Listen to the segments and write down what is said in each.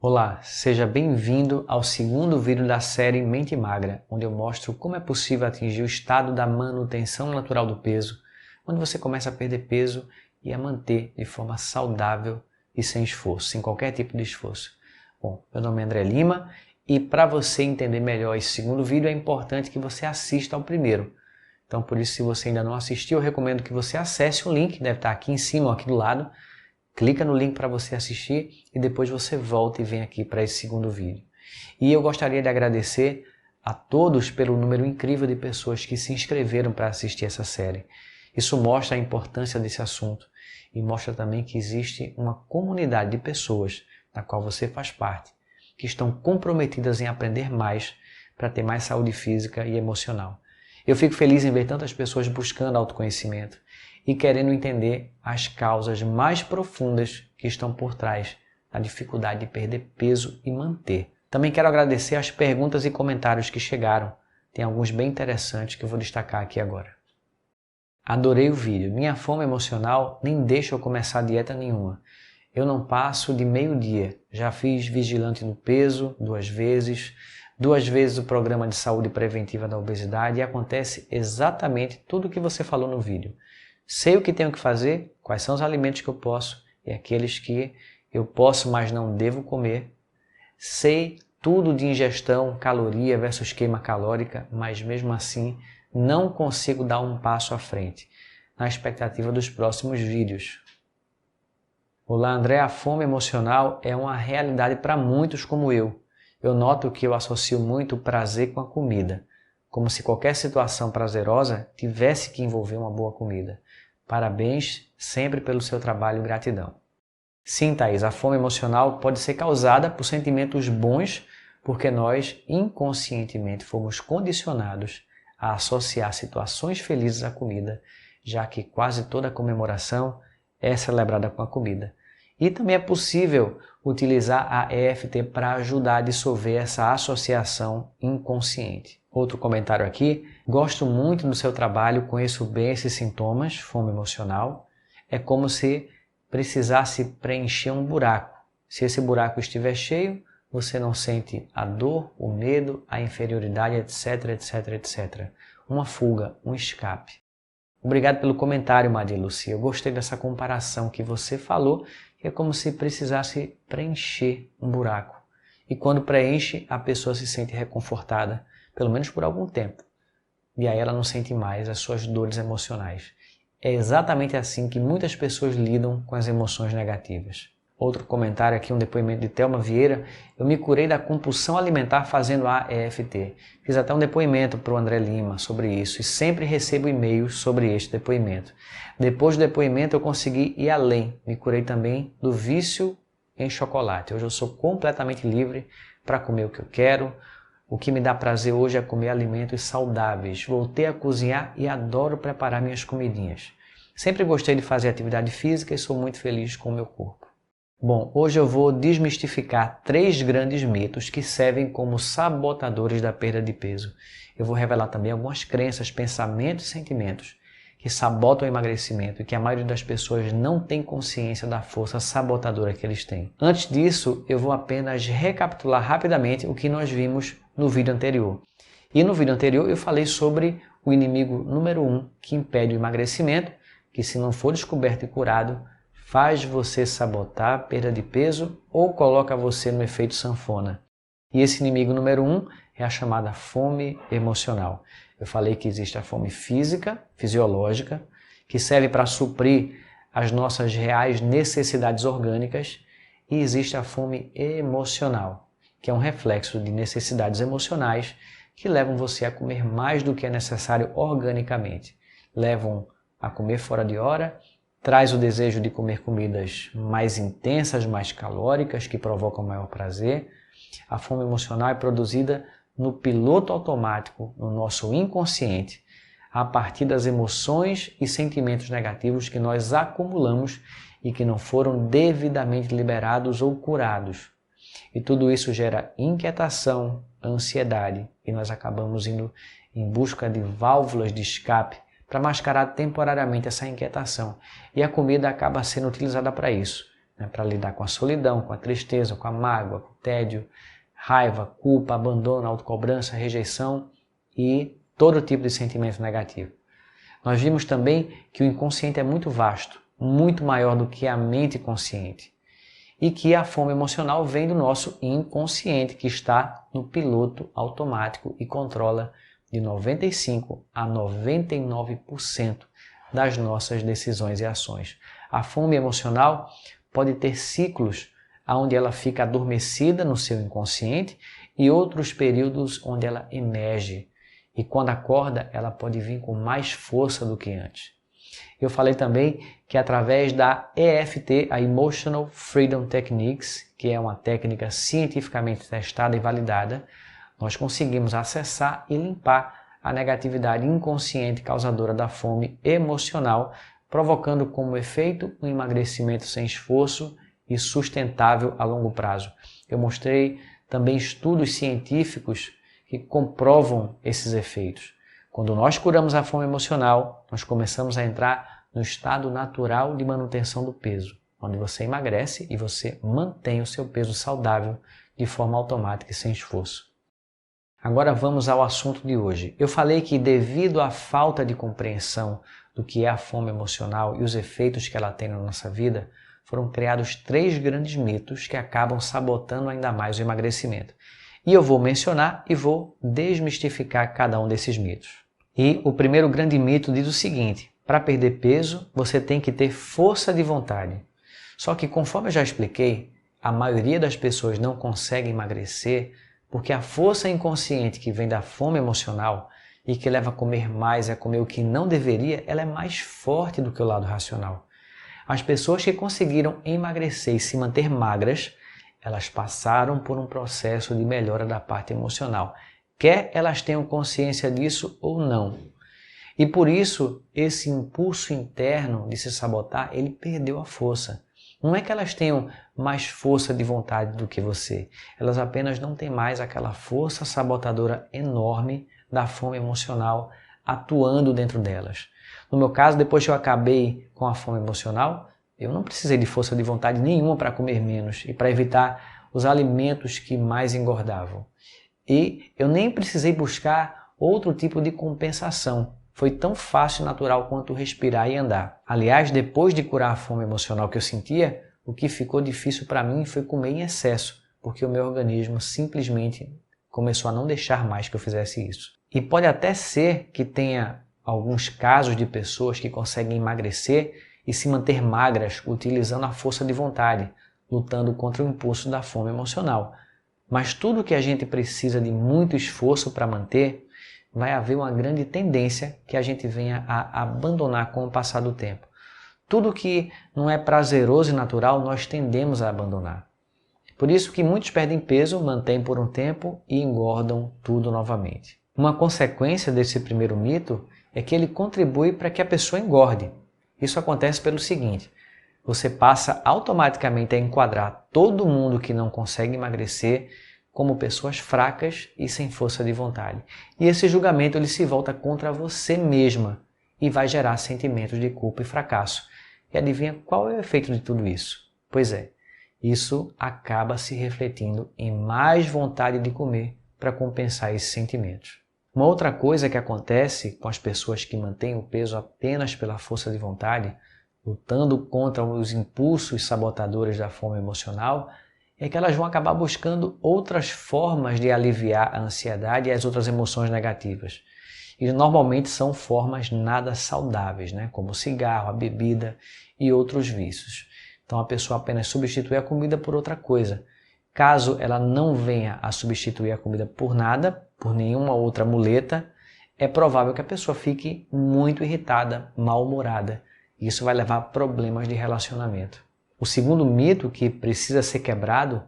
Olá, seja bem-vindo ao segundo vídeo da série Mente Magra, onde eu mostro como é possível atingir o estado da manutenção natural do peso, onde você começa a perder peso e a manter de forma saudável e sem esforço, sem qualquer tipo de esforço. Bom, meu nome é André Lima e para você entender melhor esse segundo vídeo é importante que você assista ao primeiro. Então, por isso, se você ainda não assistiu, eu recomendo que você acesse o link, deve estar aqui em cima ou aqui do lado. Clica no link para você assistir e depois você volta e vem aqui para esse segundo vídeo. E eu gostaria de agradecer a todos pelo número incrível de pessoas que se inscreveram para assistir essa série. Isso mostra a importância desse assunto e mostra também que existe uma comunidade de pessoas da qual você faz parte, que estão comprometidas em aprender mais para ter mais saúde física e emocional. Eu fico feliz em ver tantas pessoas buscando autoconhecimento e querendo entender as causas mais profundas que estão por trás da dificuldade de perder peso e manter. Também quero agradecer as perguntas e comentários que chegaram. Tem alguns bem interessantes que eu vou destacar aqui agora. Adorei o vídeo. Minha fome emocional nem deixa eu começar dieta nenhuma. Eu não passo de meio-dia. Já fiz vigilante no peso 2 vezes o programa de saúde preventiva da obesidade e acontece exatamente tudo o que você falou no vídeo. Sei o que tenho que fazer, quais são os alimentos que eu posso e aqueles que eu posso, mas não devo comer. Sei tudo de ingestão, caloria versus queima calórica, mas mesmo assim não consigo dar um passo à frente, na expectativa dos próximos vídeos. Olá André, a fome emocional é uma realidade para muitos como eu. Eu noto que eu associo muito o prazer com a comida, como se qualquer situação prazerosa tivesse que envolver uma boa comida. Parabéns sempre pelo seu trabalho e gratidão. Sim, Thaís, a fome emocional pode ser causada por sentimentos bons, porque nós inconscientemente fomos condicionados a associar situações felizes à comida, já que quase toda comemoração é celebrada com a comida. E também é possível utilizar a EFT para ajudar a dissolver essa associação inconsciente. Outro comentário aqui, gosto muito do seu trabalho, conheço bem esses sintomas, fome emocional. É como se precisasse preencher um buraco. Se esse buraco estiver cheio, você não sente a dor, o medo, a inferioridade, etc, etc, etc. Uma fuga, um escape. Obrigado pelo comentário, Maria Lucia. Eu gostei dessa comparação que você falou, que é como se precisasse preencher um buraco. E quando preenche, a pessoa se sente reconfortada, pelo menos por algum tempo. E aí ela não sente mais as suas dores emocionais. É exatamente assim que muitas pessoas lidam com as emoções negativas. Outro comentário aqui, um depoimento de Thelma Vieira. Eu me curei da compulsão alimentar fazendo a EFT. Fiz até um depoimento para o André Lima sobre isso e sempre recebo e-mails sobre este depoimento. Depois do depoimento eu consegui ir além. Me curei também do vício em chocolate. Hoje eu sou completamente livre para comer o que eu quero. O que me dá prazer hoje é comer alimentos saudáveis. Voltei a cozinhar e adoro preparar minhas comidinhas. Sempre gostei de fazer atividade física e sou muito feliz com o meu corpo. Bom, hoje eu vou desmistificar 3 grandes mitos que servem como sabotadores da perda de peso. Eu vou revelar também algumas crenças, pensamentos e sentimentos que sabotam o emagrecimento e que a maioria das pessoas não tem consciência da força sabotadora que eles têm. Antes disso, eu vou apenas recapitular rapidamente o que nós vimos no vídeo anterior. E no vídeo anterior eu falei sobre o inimigo número 1 que impede o emagrecimento, que se não for descoberto e curado, faz você sabotar a perda de peso ou coloca você no efeito sanfona. E esse inimigo número 1 é a chamada fome emocional. Eu falei que existe a fome física, fisiológica, que serve para suprir as nossas reais necessidades orgânicas, e existe a fome emocional, que é um reflexo de necessidades emocionais que levam você a comer mais do que é necessário organicamente. Levam a comer fora de hora, traz o desejo de comer comidas mais intensas, mais calóricas, que provocam maior prazer. A fome emocional é produzida no piloto automático, no nosso inconsciente, a partir das emoções e sentimentos negativos que nós acumulamos e que não foram devidamente liberados ou curados. E tudo isso gera inquietação, ansiedade, e nós acabamos indo em busca de válvulas de escape para mascarar temporariamente essa inquietação. E a comida acaba sendo utilizada para isso, né, para lidar com a solidão, com a tristeza, com a mágoa, com o tédio, raiva, culpa, abandono, autocobrança, rejeição e todo tipo de sentimento negativo. Nós vimos também que o inconsciente é muito vasto, muito maior do que a mente consciente. E que a fome emocional vem do nosso inconsciente, que está no piloto automático e controla de 95% a 99% das nossas decisões e ações. A fome emocional pode ter ciclos onde ela fica adormecida no seu inconsciente e outros períodos onde ela emerge. E quando acorda, ela pode vir com mais força do que antes. Eu falei também que através da EFT, a Emotional Freedom Techniques, que é uma técnica cientificamente testada e validada, nós conseguimos acessar e limpar a negatividade inconsciente causadora da fome emocional, provocando como efeito um emagrecimento sem esforço e sustentável a longo prazo. Eu mostrei também estudos científicos que comprovam esses efeitos. Quando nós curamos a fome emocional, nós começamos a entrar no estado natural de manutenção do peso, onde você emagrece e você mantém o seu peso saudável de forma automática e sem esforço. Agora vamos ao assunto de hoje. Eu falei que devido à falta de compreensão do que é a fome emocional e os efeitos que ela tem na nossa vida, foram criados 3 grandes mitos que acabam sabotando ainda mais o emagrecimento. E eu vou mencionar e vou desmistificar cada um desses mitos. E o primeiro grande mito diz o seguinte: para perder peso, você tem que ter força de vontade. Só que, conforme eu já expliquei, a maioria das pessoas não consegue emagrecer porque a força inconsciente que vem da fome emocional e que leva a comer mais e a comer o que não deveria, ela é mais forte do que o lado racional. As pessoas que conseguiram emagrecer e se manter magras, elas passaram por um processo de melhora da parte emocional, quer elas tenham consciência disso ou não. E por isso, esse impulso interno de se sabotar, ele perdeu a força. Não é que elas tenham mais força de vontade do que você, elas apenas não têm mais aquela força sabotadora enorme da fome emocional atuando dentro delas. No meu caso, depois que eu acabei com a fome emocional, eu não precisei de força de vontade nenhuma para comer menos e para evitar os alimentos que mais engordavam. E eu nem precisei buscar outro tipo de compensação. Foi tão fácil e natural quanto respirar e andar. Aliás, depois de curar a fome emocional que eu sentia, o que ficou difícil para mim foi comer em excesso, porque o meu organismo simplesmente começou a não deixar mais que eu fizesse isso. E pode até ser que tenha alguns casos de pessoas que conseguem emagrecer e se manter magras utilizando a força de vontade, lutando contra o impulso da fome emocional. Mas tudo que a gente precisa de muito esforço para manter, vai haver uma grande tendência que a gente venha a abandonar com o passar do tempo. Tudo que não é prazeroso e natural, nós tendemos a abandonar. Por isso que muitos perdem peso, mantêm por um tempo e engordam tudo novamente. Uma consequência desse primeiro mito é que ele contribui para que a pessoa engorde. Isso acontece pelo seguinte: você passa automaticamente a enquadrar todo mundo que não consegue emagrecer como pessoas fracas e sem força de vontade. E esse julgamento ele se volta contra você mesma e vai gerar sentimentos de culpa e fracasso. E adivinha qual é o efeito de tudo isso? Pois é, isso acaba se refletindo em mais vontade de comer para compensar esses sentimentos. Uma outra coisa que acontece com as pessoas que mantêm o peso apenas pela força de vontade, lutando contra os impulsos sabotadores da fome emocional, é que elas vão acabar buscando outras formas de aliviar a ansiedade e as outras emoções negativas. E normalmente são formas nada saudáveis, né? Como o cigarro, a bebida e outros vícios. Então a pessoa apenas substitui a comida por outra coisa. Caso ela não venha a substituir a comida por nada, por nenhuma outra muleta, é provável que a pessoa fique muito irritada, mal-humorada. Isso vai levar a problemas de relacionamento. O segundo mito que precisa ser quebrado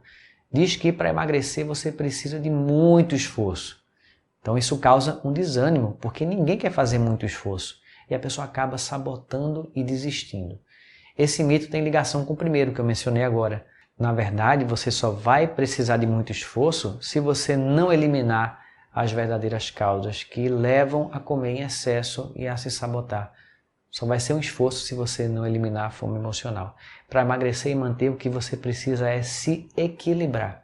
diz que para emagrecer você precisa de muito esforço. Então isso causa um desânimo, porque ninguém quer fazer muito esforço e a pessoa acaba sabotando e desistindo. Esse mito tem ligação com o primeiro que eu mencionei agora. Na verdade, você só vai precisar de muito esforço se você não eliminar as verdadeiras causas que levam a comer em excesso e a se sabotar. Só vai ser um esforço se você não eliminar a fome emocional. Para emagrecer e manter, o que você precisa é se equilibrar.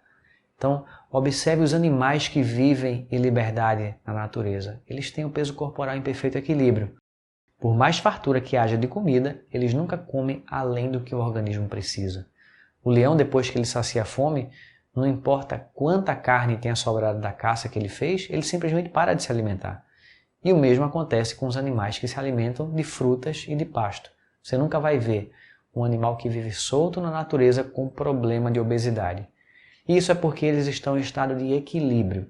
Então, observe os animais que vivem em liberdade na natureza. Eles têm o peso corporal em perfeito equilíbrio. Por mais fartura que haja de comida, eles nunca comem além do que o organismo precisa. O leão, depois que ele sacia a fome, não importa quanta carne tenha sobrado da caça que ele fez, ele simplesmente para de se alimentar. E o mesmo acontece com os animais que se alimentam de frutas e de pasto. Você nunca vai ver um animal que vive solto na natureza com problema de obesidade. E isso é porque eles estão em estado de equilíbrio.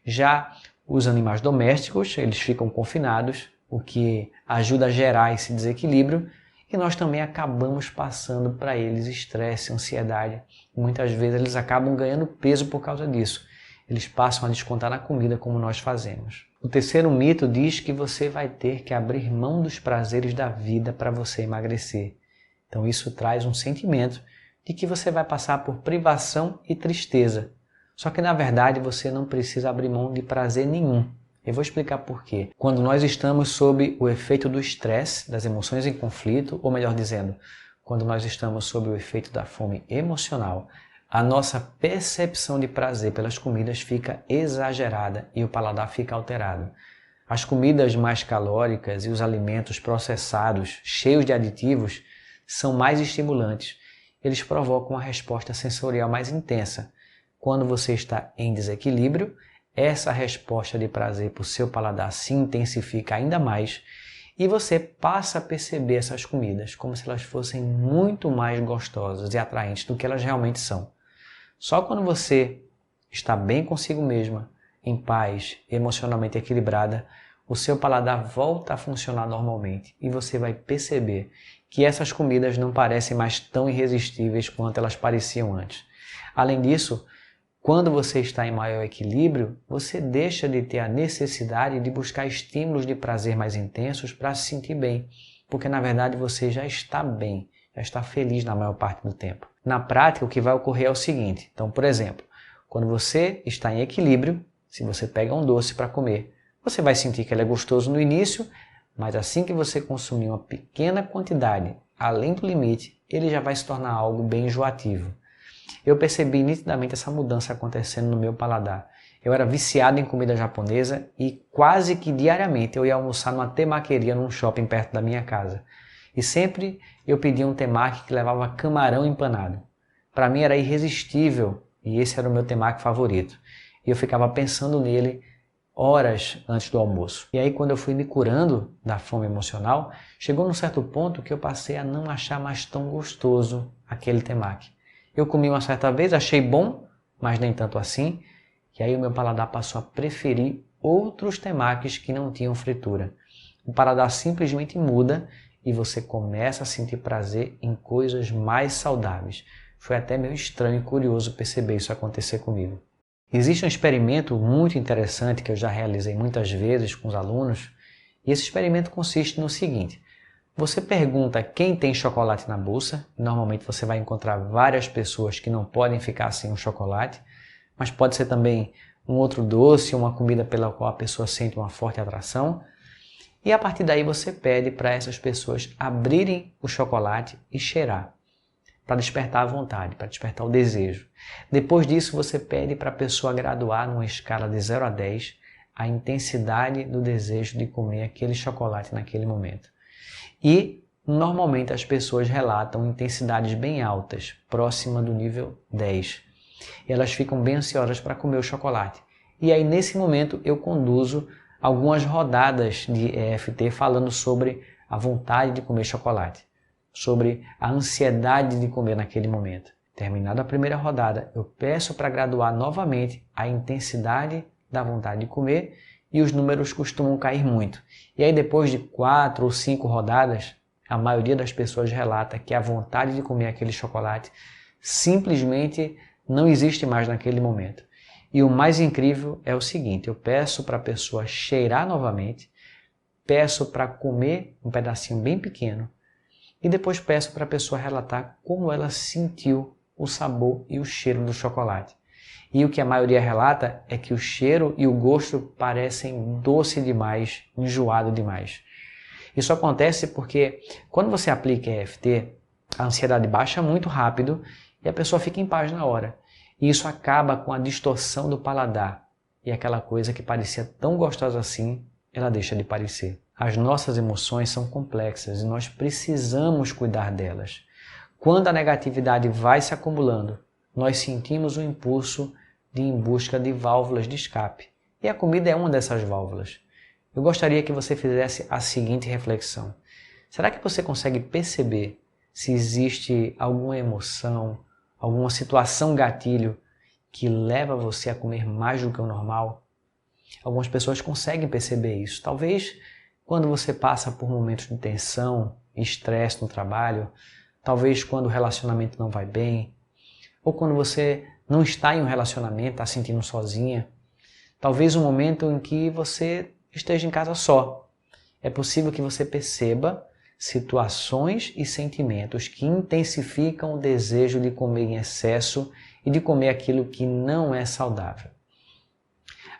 Já os animais domésticos, eles ficam confinados, o que ajuda a gerar esse desequilíbrio, e nós também acabamos passando para eles estresse, ansiedade. Muitas vezes eles acabam ganhando peso por causa disso. Eles passam a descontar na comida como nós fazemos. O terceiro mito diz que você vai ter que abrir mão dos prazeres da vida para você emagrecer. Então isso traz um sentimento de que você vai passar por privação e tristeza. Só que na verdade você não precisa abrir mão de prazer nenhum. Eu vou explicar por quê. Quando nós estamos sob o efeito do estresse, das emoções em conflito, ou melhor dizendo, quando nós estamos sob o efeito da fome emocional, a nossa percepção de prazer pelas comidas fica exagerada e o paladar fica alterado. As comidas mais calóricas e os alimentos processados, cheios de aditivos, são mais estimulantes. Eles provocam uma resposta sensorial mais intensa. Quando você está em desequilíbrio, essa resposta de prazer para o seu paladar se intensifica ainda mais e você passa a perceber essas comidas como se elas fossem muito mais gostosas e atraentes do que elas realmente são. Só quando você está bem consigo mesma, em paz, emocionalmente equilibrada, o seu paladar volta a funcionar normalmente e você vai perceber que essas comidas não parecem mais tão irresistíveis quanto elas pareciam antes. Além disso, quando você está em maior equilíbrio, você deixa de ter a necessidade de buscar estímulos de prazer mais intensos para se sentir bem, porque na verdade você já está bem, já está feliz na maior parte do tempo. Na prática, o que vai ocorrer é o seguinte. Então, por exemplo, quando você está em equilíbrio, se você pega um doce para comer, você vai sentir que ele é gostoso no início, mas assim que você consumir uma pequena quantidade, além do limite, ele já vai se tornar algo bem enjoativo. Eu percebi nitidamente essa mudança acontecendo no meu paladar. Eu era viciado em comida japonesa e quase que diariamente eu ia almoçar numa temaqueria num shopping perto da minha casa. E sempre eu pedia um temaki que levava camarão empanado. Para mim era irresistível e esse era o meu temaki favorito. E eu ficava pensando nele horas antes do almoço. E aí quando eu fui me curando da fome emocional, chegou num certo ponto que eu passei a não achar mais tão gostoso aquele temaki. Eu comi uma certa vez, achei bom, mas nem tanto assim, e aí o meu paladar passou a preferir outros temakis que não tinham fritura. O paladar simplesmente muda e você começa a sentir prazer em coisas mais saudáveis. Foi até meio estranho e curioso perceber isso acontecer comigo. Existe um experimento muito interessante que eu já realizei muitas vezes com os alunos, e esse experimento consiste no seguinte: você pergunta quem tem chocolate na bolsa, normalmente você vai encontrar várias pessoas que não podem ficar sem um chocolate, mas pode ser também um outro doce, uma comida pela qual a pessoa sente uma forte atração, e a partir daí você pede para essas pessoas abrirem o chocolate e cheirar, para despertar a vontade, para despertar o desejo. Depois disso você pede para a pessoa graduar numa escala de 0 a 10 a intensidade do desejo de comer aquele chocolate naquele momento. E normalmente as pessoas relatam intensidades bem altas, próxima do nível 10. E elas ficam bem ansiosas para comer o chocolate. E aí nesse momento eu conduzo algumas rodadas de EFT falando sobre a vontade de comer chocolate, sobre a ansiedade de comer naquele momento. Terminada a primeira rodada, eu peço para graduar novamente a intensidade da vontade de comer e os números costumam cair muito. E aí depois de 4 ou 5 rodadas, a maioria das pessoas relata que a vontade de comer aquele chocolate simplesmente não existe mais naquele momento. E o mais incrível é o seguinte: eu peço para a pessoa cheirar novamente, peço para comer um pedacinho bem pequeno e depois peço para a pessoa relatar como ela sentiu o sabor e o cheiro do chocolate. E o que a maioria relata é que o cheiro e o gosto parecem doce demais, enjoado demais. Isso acontece porque quando você aplica EFT, A ansiedade baixa muito rápido e a pessoa fica em paz na hora. E isso acaba com a distorção do paladar. E aquela coisa que parecia tão gostosa assim, ela deixa de parecer. As nossas emoções são complexas e nós precisamos cuidar delas. Quando a negatividade vai se acumulando, nós sentimos o impulso de ir em busca de válvulas de escape. E a comida é uma dessas válvulas. Eu gostaria que você fizesse a seguinte reflexão. Será que você consegue perceber se existe alguma emoção, alguma situação gatilho que leva você a comer mais do que o normal? Algumas pessoas conseguem perceber isso. Talvez quando você passa por momentos de tensão e estresse no trabalho, talvez quando o relacionamento não vai bem, ou quando você não está em um relacionamento, está se sentindo sozinha, talvez um momento em que você esteja em casa só. É possível que você perceba situações e sentimentos que intensificam o desejo de comer em excesso e de comer aquilo que não é saudável.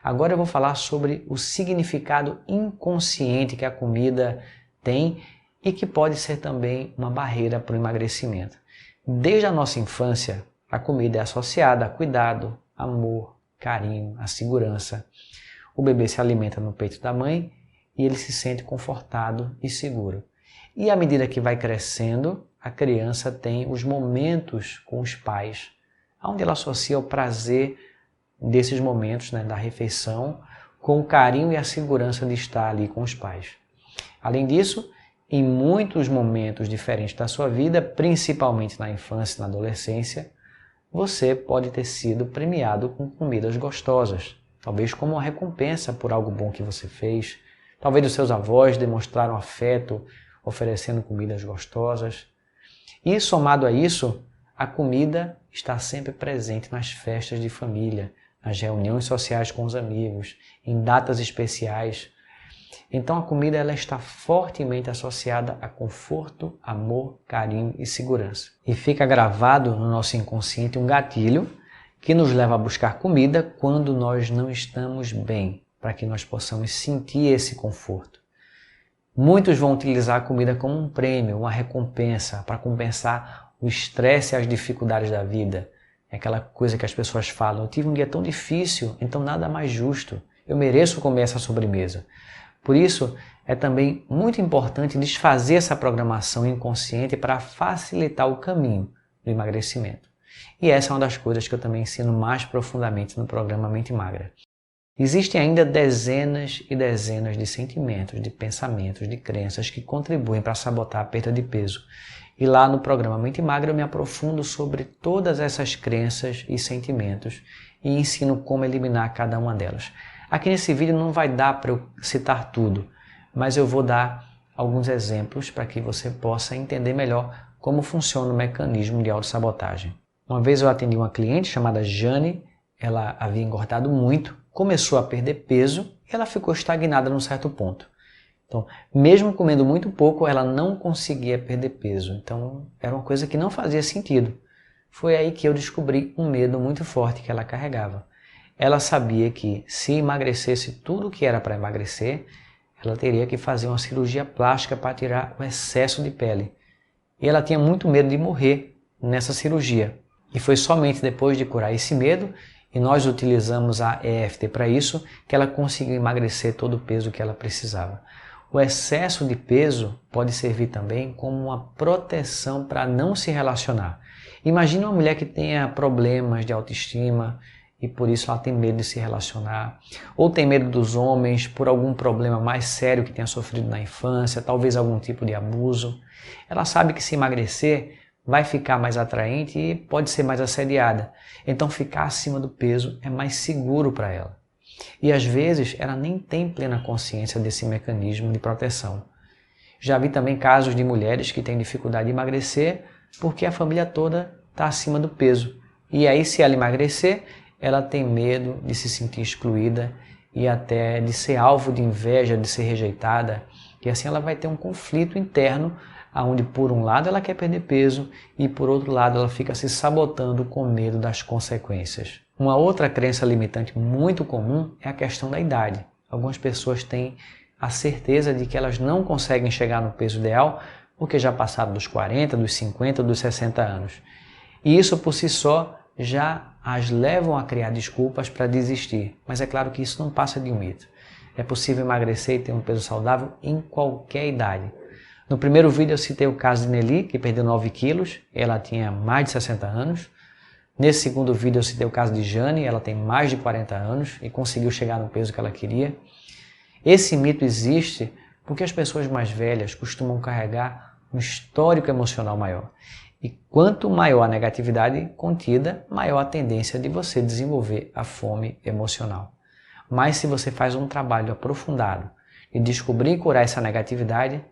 Agora eu vou falar sobre o significado inconsciente que a comida tem e que pode ser também uma barreira para o emagrecimento. Desde a nossa infância, a comida é associada a cuidado, amor, carinho, a segurança. O bebê se alimenta no peito da mãe e ele se sente confortado e seguro. E à medida que vai crescendo, a criança tem os momentos com os pais, onde ela associa o prazer desses momentos, da refeição, com o carinho e a segurança de estar ali com os pais. Além disso, em muitos momentos diferentes da sua vida, principalmente na infância e na adolescência, você pode ter sido premiado com comidas gostosas, talvez como uma recompensa por algo bom que você fez. Talvez os seus avós demonstraram afeto oferecendo comidas gostosas. E somado a isso, a comida está sempre presente nas festas de família, nas reuniões sociais com os amigos, em datas especiais. Então a comida ela está fortemente associada a conforto, amor, carinho e segurança. E fica gravado no nosso inconsciente um gatilho que nos leva a buscar comida quando nós não estamos bem, para que nós possamos sentir esse conforto. Muitos vão utilizar a comida como um prêmio, uma recompensa, para compensar o estresse e as dificuldades da vida. É aquela coisa que as pessoas falam, eu tive um dia tão difícil, então nada mais justo, eu mereço comer essa sobremesa. Por isso, é também muito importante desfazer essa programação inconsciente para facilitar o caminho do emagrecimento. E essa é uma das coisas que eu também ensino mais profundamente no programa Mente Magra. Existem ainda dezenas e dezenas de sentimentos, de pensamentos, de crenças que contribuem para sabotar a perda de peso. E lá no programa Mente Magra eu me aprofundo sobre todas essas crenças e sentimentos e ensino como eliminar cada uma delas. Aqui nesse vídeo não vai dar para eu citar tudo, mas eu vou dar alguns exemplos para que você possa entender melhor como funciona o mecanismo de autossabotagem. Uma vez eu atendi uma cliente chamada Jane, ela havia engordado muito, começou a perder peso e ela ficou estagnada num certo ponto. Então, mesmo comendo muito pouco, ela não conseguia perder peso. Então, era uma coisa que não fazia sentido. Foi aí que eu descobri um medo muito forte que ela carregava. Ela sabia que se emagrecesse tudo o que era para emagrecer, ela teria que fazer uma cirurgia plástica para tirar o excesso de pele. E ela tinha muito medo de morrer nessa cirurgia. E foi somente depois de curar esse medo, e nós utilizamos a EFT para isso, que ela conseguiu emagrecer todo o peso que ela precisava. O excesso de peso pode servir também como uma proteção para não se relacionar. Imagina uma mulher que tenha problemas de autoestima e por isso ela tem medo de se relacionar, ou tem medo dos homens por algum problema mais sério que tenha sofrido na infância, talvez algum tipo de abuso. Ela sabe que se emagrecer vai ficar mais atraente e pode ser mais assediada. Então ficar acima do peso é mais seguro para ela. E às vezes ela nem tem plena consciência desse mecanismo de proteção. Já vi também casos de mulheres que têm dificuldade de emagrecer porque a família toda está acima do peso. E aí se ela emagrecer, ela tem medo de se sentir excluída e até de ser alvo de inveja, de ser rejeitada. E assim ela vai ter um conflito interno onde por um lado ela quer perder peso e por outro lado ela fica se sabotando com medo das consequências. Uma outra crença limitante muito comum é a questão da idade. Algumas pessoas têm a certeza de que elas não conseguem chegar no peso ideal porque já passaram dos 40, dos 50, dos 60 anos. E isso por si só já as levam a criar desculpas para desistir. Mas é claro que isso não passa de um mito. É possível emagrecer e ter um peso saudável em qualquer idade. No primeiro vídeo eu citei o caso de Nelly, que perdeu 9 quilos, ela tinha mais de 60 anos. Nesse segundo vídeo eu citei o caso de Jane, ela tem mais de 40 anos e conseguiu chegar no peso que ela queria. Esse mito existe porque as pessoas mais velhas costumam carregar um histórico emocional maior. E quanto maior a negatividade contida, maior a tendência de você desenvolver a fome emocional. Mas se você faz um trabalho aprofundado e descobrir e curar essa negatividade,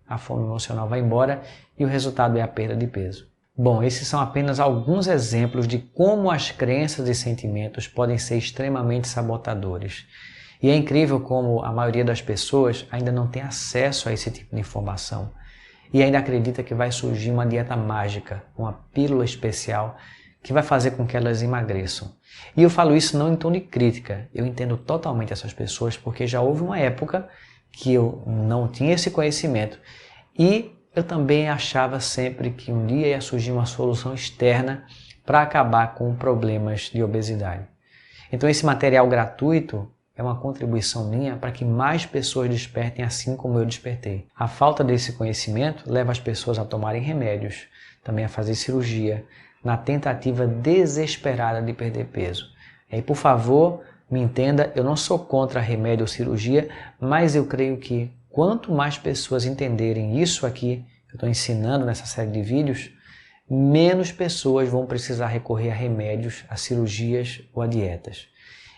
a fome emocional vai embora e o resultado é a perda de peso. Bom, esses são apenas alguns exemplos de como as crenças e sentimentos podem ser extremamente sabotadores. E é incrível como a maioria das pessoas ainda não tem acesso a esse tipo de informação e ainda acredita que vai surgir uma dieta mágica, uma pílula especial que vai fazer com que elas emagreçam. E eu falo isso não em tom de crítica, eu entendo totalmente essas pessoas porque já houve uma época que eu não tinha esse conhecimento e eu também achava sempre que um dia ia surgir uma solução externa para acabar com problemas de obesidade. Então esse material gratuito é uma contribuição minha para que mais pessoas despertem assim como eu despertei. A falta desse conhecimento leva as pessoas a tomarem remédios, também a fazer cirurgia, na tentativa desesperada de perder peso. E por favor, me entenda, eu não sou contra remédio ou cirurgia, mas eu creio que quanto mais pessoas entenderem isso aqui, que eu estou ensinando nessa série de vídeos, menos pessoas vão precisar recorrer a remédios, a cirurgias ou a dietas.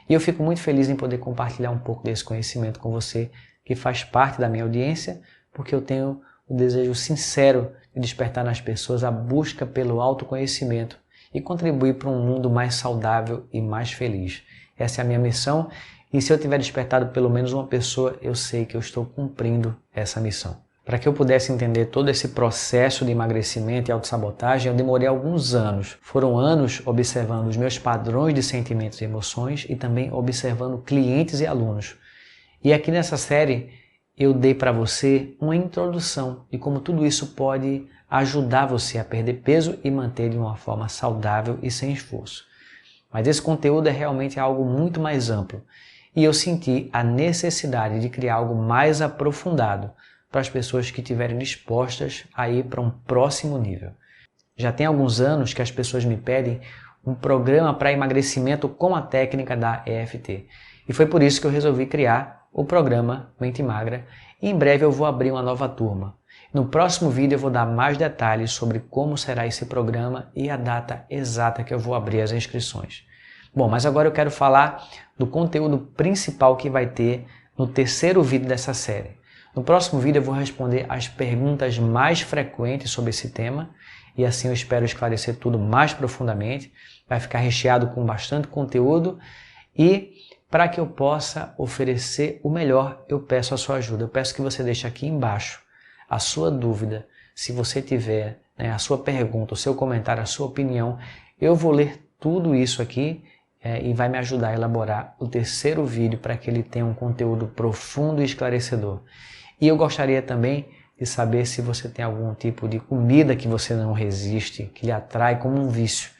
E eu fico muito feliz em poder compartilhar um pouco desse conhecimento com você, que faz parte da minha audiência, porque eu tenho o desejo sincero de despertar nas pessoas a busca pelo autoconhecimento e contribuir para um mundo mais saudável e mais feliz. Essa é a minha missão e se eu tiver despertado pelo menos uma pessoa, eu sei que eu estou cumprindo essa missão. Para que eu pudesse entender todo esse processo de emagrecimento e autossabotagem, eu demorei alguns anos. Foram anos observando os meus padrões de sentimentos e emoções e também observando clientes e alunos. E aqui nessa série eu dei para você uma introdução de como tudo isso pode ajudar você a perder peso e manter de uma forma saudável e sem esforço. Mas esse conteúdo é realmente algo muito mais amplo e eu senti a necessidade de criar algo mais aprofundado para as pessoas que estiverem dispostas a ir para um próximo nível. Já tem alguns anos que as pessoas me pedem um programa para emagrecimento com a técnica da EFT. E foi por isso que eu resolvi criar o programa Mente Magra e em breve eu vou abrir uma nova turma. No próximo vídeo eu vou dar mais detalhes sobre como será esse programa e a data exata que eu vou abrir as inscrições. Bom, mas agora eu quero falar do conteúdo principal que vai ter no terceiro vídeo dessa série. No próximo vídeo eu vou responder as perguntas mais frequentes sobre esse tema e assim eu espero esclarecer tudo mais profundamente. Vai ficar recheado com bastante conteúdo e para que eu possa oferecer o melhor, eu peço a sua ajuda. Eu peço que você deixe aqui embaixo a sua dúvida. Se você tiver a sua pergunta, o seu comentário, a sua opinião, eu vou ler tudo isso aqui e vai me ajudar a elaborar o terceiro vídeo para que ele tenha um conteúdo profundo e esclarecedor. E eu gostaria também de saber se você tem algum tipo de comida que você não resiste, que lhe atrai como um vício.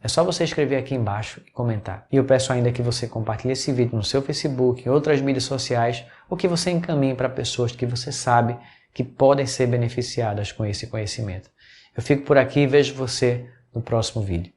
É só você escrever aqui embaixo e comentar. E eu peço ainda que você compartilhe esse vídeo no seu Facebook, em outras mídias sociais, ou que você encaminhe para pessoas que você sabe que podem ser beneficiadas com esse conhecimento. Eu fico por aqui e vejo você no próximo vídeo.